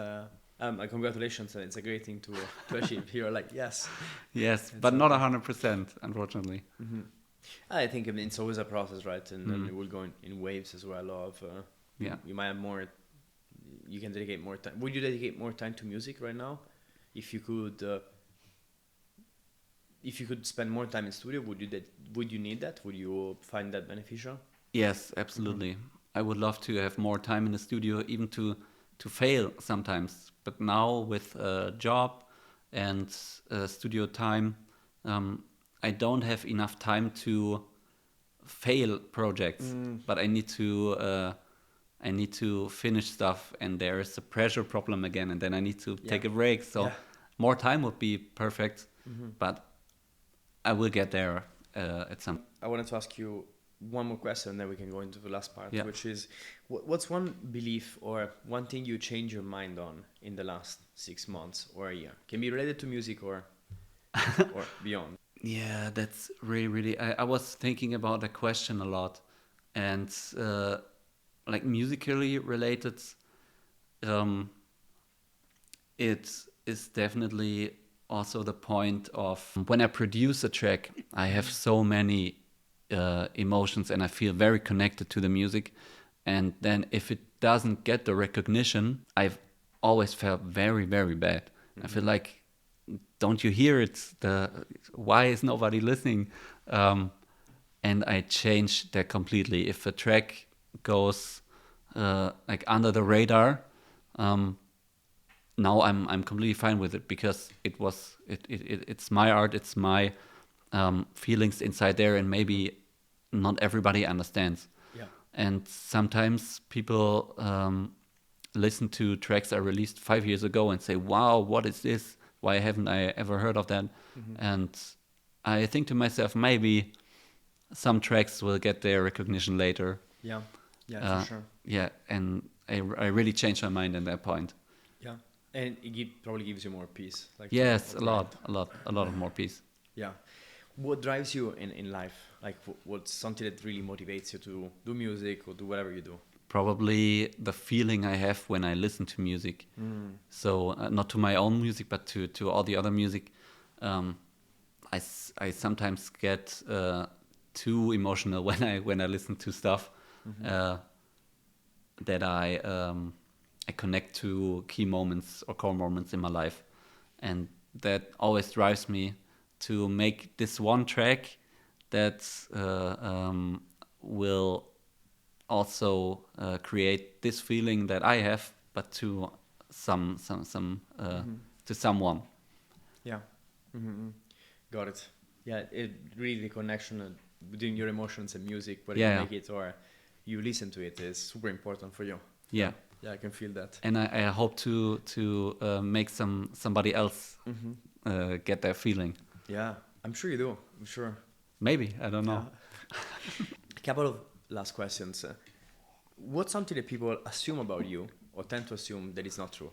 Congratulations, it's a great thing to achieve. You're like yes. Yes, It's but not happening. 100%, unfortunately. I think, I mean, it's always a process, right? And then Mm. it will go in waves as well. Of Yeah. you might have more. You can dedicate more time. Would you dedicate more time to music right now? If you could, if you could spend more time in studio, would you need that? Would you find that beneficial? Yes, absolutely. I would love to have more time in the studio, even to fail sometimes. But now with a job and studio time, I don't have enough time to fail projects. But I need to finish stuff, and there is a pressure problem again, and then I need to take a break. So Yeah. more time would be perfect, but I will get there at some. I wanted to ask you one more question, then we can go into the last part, Yeah. which is, what's one belief or one thing you change your mind on in the last 6 months or a year? Can be related to music or or beyond. Yeah, that's really, really. I was thinking about the question a lot, and like musically related, um, it is definitely also the point of when I produce a track, I have so many emotions and I feel very connected to the music. And then if it doesn't get the recognition, I've always felt very, very bad. I feel like, don't you hear it? Why is nobody listening? And I change that completely. If a track goes like under the radar, now I'm completely fine with it because it's my art, it's my feelings inside there, and maybe not everybody understands. Yeah. And sometimes people listen to tracks I released 5 years ago and say, "Wow, what is this? Why haven't I ever heard of that?" And I think to myself, maybe some tracks will get their recognition later. Yeah. Yeah, Uh, for sure. Yeah, and I really changed my mind at that point. Yeah. And it probably gives you more peace. Like Yes, a of mind. lot, a lot of more peace. Yeah. What drives you in life? Like what's something that really motivates you to do music or do whatever you do? Probably the feeling I have when I listen to music. So not to my own music, but to all the other music. Um, I sometimes get too emotional when I listen to stuff that I connect to key moments or core moments in my life, and that always drives me to make this one track that will also create this feeling that I have, but to some to someone. Yeah. Got it. Yeah, it really the connection between your emotions and music, whether you Yeah. make it or you listen to it, is super important for you. Yeah. Yeah, I can feel that. And I hope to make somebody else get that feeling. Yeah, I'm sure you do. I'm sure. Maybe, I don't know. A couple of last questions. What's something that people assume about you or tend to assume that is not true?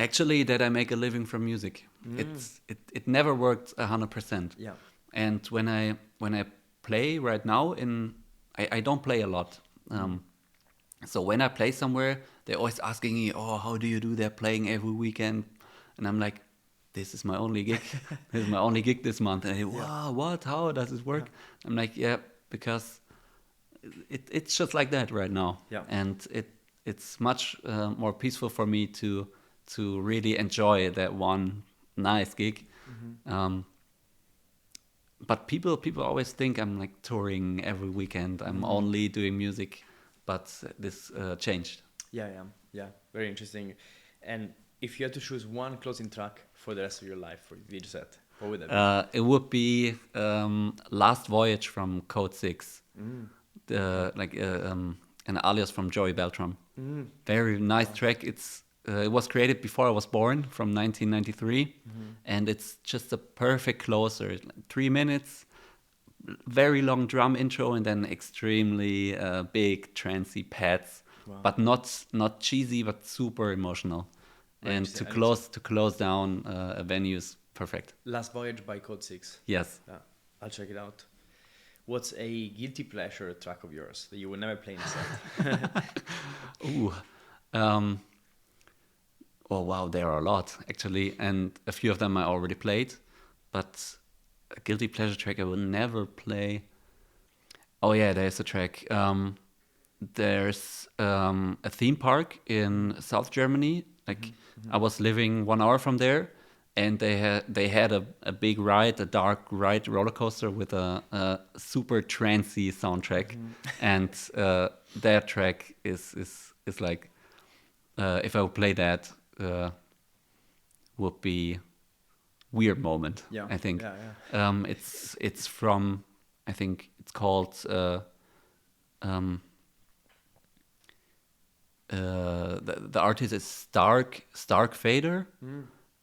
Actually, that I make a living from music. It never worked 100%. Yeah. And when I play right now I don't play a lot. So when I play somewhere, they're always asking me, "Oh, how do you do that playing every weekend?" And I'm like, "This is my only gig. This is my only gig this month." And they, "Wow, what? How does it work?" I'm like, "Yeah, because it's just like that right now." Yeah. And it's much more peaceful for me to really enjoy that one nice gig. But people always think I'm like touring every weekend. I'm only doing music, but this changed. Yeah. Very interesting. And if you had to choose one closing track for the rest of your life for the DJ set, what would that be? It would be Last Voyage from Code 6. Like an alias from Joey Beltram. Very nice track. It was created before I was born, from 1993, and it's just a perfect closer. Like 3 minutes, very long drum intro, and then extremely big trancey pads, but not cheesy, but super emotional. Very And interesting. to close down a venue is perfect. Last Voyage by Code 6. Yes. Yeah, I'll check it out. what's a guilty pleasure track of yours that you will never play in a set? Ooh. Um, oh wow, there are a lot actually, and a few of them I already played, but a guilty pleasure track I will never play. Oh yeah, there's a track. There's a theme park in South Germany. Like I was living 1 hour from there, and they had a big ride, a dark ride roller coaster with a super trancy soundtrack, and that track is like if I would play that would be weird moment. Yeah, I think. yeah, yeah. It's from, I think it's called the artist is Stark Fader,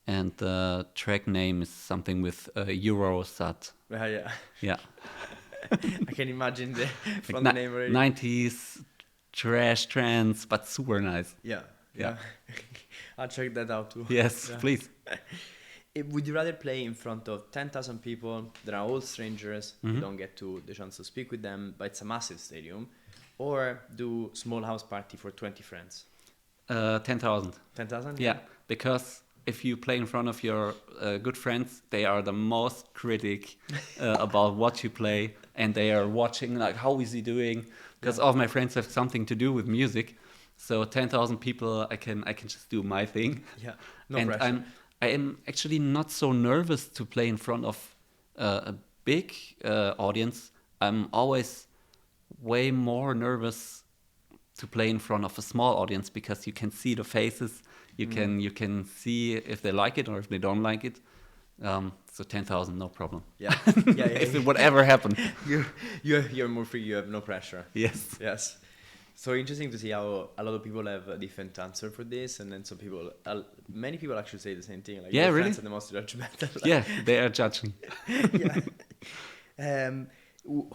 and the track name is something with Eurosat. Yeah, yeah. Yeah, I can imagine from like the name already. 90s trash trance, but super nice. Yeah, Yeah. yeah. I'll check that out too. Yes, Yeah. please. Would you rather play in front of 10,000 people that are all strangers, you don't get the chance to speak with them, but it's a massive stadium, or do small house party for 20 friends? 10,000. 10,000? Yeah, because if you play in front of your good friends, they are the most critic about what you play, and they are watching like how is he doing. Because all of my friends have something to do with music, so 10,000 people, I can just do my thing. Yeah, no And pressure. I am actually not so nervous to play in front of a big audience. I'm always way more nervous to play in front of a small audience because you can see the faces, you can see if they like it or if they don't like it. So 10,000, no problem. Yeah, yeah, yeah. If it would ever happen. You're more free. You have no pressure. Yes. Yes. So interesting to see how a lot of people have a different answer for this, and then some people, many people actually say the same thing. Like, Yeah, your really? friends are the most judgmental. Yeah, they are judging. Yeah.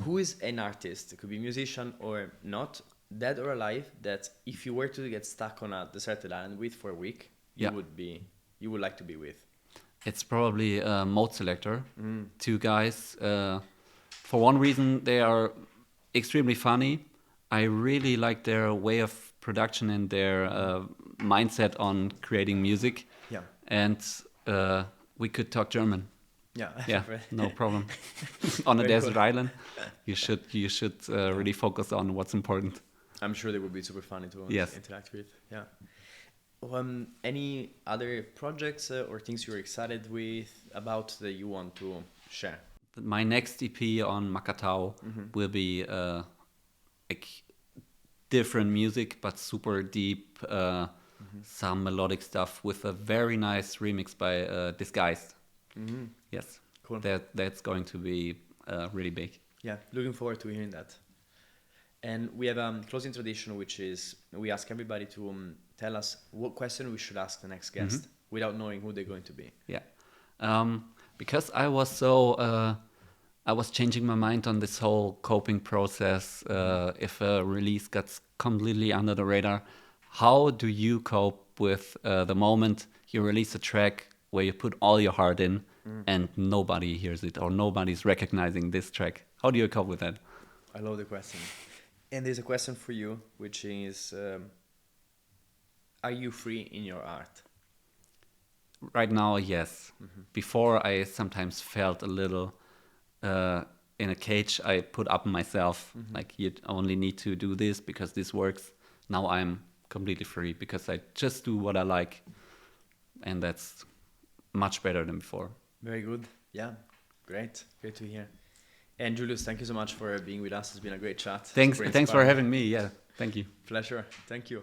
Who is an artist? It could be a musician or not, dead or alive, that if you were to get stuck on a deserted island with for a week, Yeah. you would like to be with? It's probably Mode Selector. Two guys. For one reason, they are extremely funny. I really like their way of production and their mindset on creating music. Yeah. And we could talk German. Yeah. Yeah, no problem. On a Very desert cool. island, you should really focus on what's important. I'm sure they would be super funny to Yes. interact with. Yeah. Any other projects or things you're excited about that you want to share? My next EP on Makatao will be like different music, but super deep, some melodic stuff with a very nice remix by Disguised. Yes, Cool. That's going to be really big. Yeah, looking forward to hearing that. And we have a closing tradition, which is we ask everybody to tell us what question we should ask the next guest without knowing who they're going to be. Yeah, because I was changing my mind on this whole coping process. If a release gets completely under the radar, how do you cope with the moment you release a track where you put all your heart in and nobody hears it or nobody's recognizing this track? How do you cope with that? I love the question. And there's a question for you, which is, are you free in your art? Right now, yes. Before, I sometimes felt a little in a cage I put up myself. Like, you only need to do this because this works. Now I'm completely free because I just do what I like. And that's much better than before. Very good. Yeah, great. Great to hear. And Julius, thank you so much for being with us. It's been a great chat. Thanks Super for inspiring. having me. Yeah, thank you. Pleasure. Thank you.